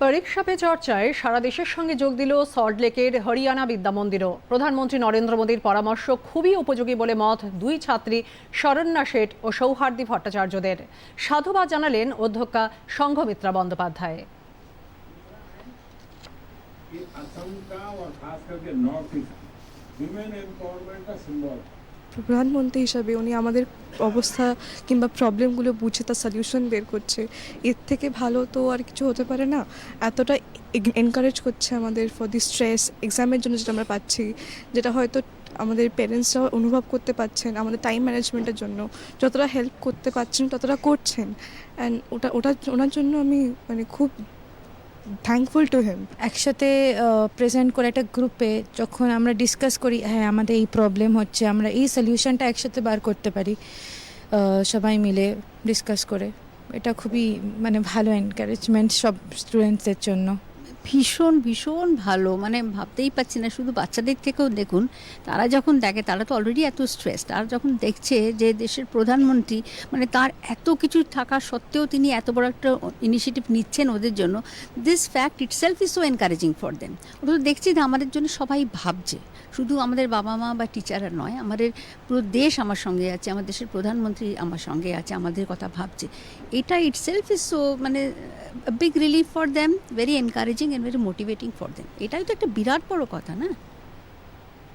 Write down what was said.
পরীক্ষা পে চর্চায় সারা দেশের সঙ্গে যোগ দিল সল্টলেকের হরিয়ানা বিদ্যা মন্দিরও। প্রধানমন্ত্রী নরেন্দ্র মোদীর পরামর্শ খুবই উপযোগী বলে মত দুই ছাত্রী শরণ্যা শেঠ ও সৌহার্দী ভট্টাচার্যদের। সাধুবাদ জানালেন অধ্যক্ষা সংঘমিত্রা বন্দ্যোপাধ্যায়। প্রধানমন্ত্রী হিসাবে উনি আমাদের অবস্থা কিংবা প্রবলেমগুলো বুঝে তার সলিউশন বের করছে, এর থেকে ভালো তো আর কিছু হতে পারে না। এতটা এনকারেজ করছে আমাদের ফর দি স্ট্রেস এক্সামের জন্য যেটা আমরা পাচ্ছি, যেটা হয়তো আমাদের প্যারেন্টসরাও অনুভব করতে পারছেন আমাদের টাইম ম্যানেজমেন্টের জন্য। যতটা হেল্প করতে পারছেন ততটা করছেন, অ্যান্ড ওনার জন্য আমি খুব থ্যাঙ্কফুল টু হিম। একসাথে প্রেজেন্ট করে একটা গ্রুপে যখন আমরা ডিসকাস করি, হ্যাঁ আমাদের এই প্রবলেম হচ্ছে, আমরা এই সলিউশনটা একসাথে বার করতে পারি সবাই মিলে ডিসকাস করে, এটা খুবই ভালো এনকারেজমেন্ট সব স্টুডেন্টসদের জন্য। ভীষণ ভীষণ ভালো, ভাবতেই পারছি না। শুধু বাচ্চাদের থেকেও দেখুন, তারা যখন দেখে, তারা তো অলরেডি এত স্ট্রেসড, আর যখন দেখছে যে দেশের প্রধানমন্ত্রী তার এত কিছু থাকা সত্ত্বেও তিনি এত বড় একটা ইনিশিয়েটিভ নিচ্ছেন ওদের জন্য, this fact itself is so encouraging for them. ওটা তো দেখছি যে আমাদের জন্য সবাই ভাবছে, শুধু আমাদের বাবা মা বা টিচাররা নয়, আমাদের পুরো দেশ আমার সঙ্গে আছে, আমার দেশের প্রধানমন্ত্রী আমার সঙ্গে আছে, আমাদের কথা ভাবছে। এটা itself is so big relief for them, very encouraging and very motivating for them. এটাই তো একটা বিরাট বড় কথা, না?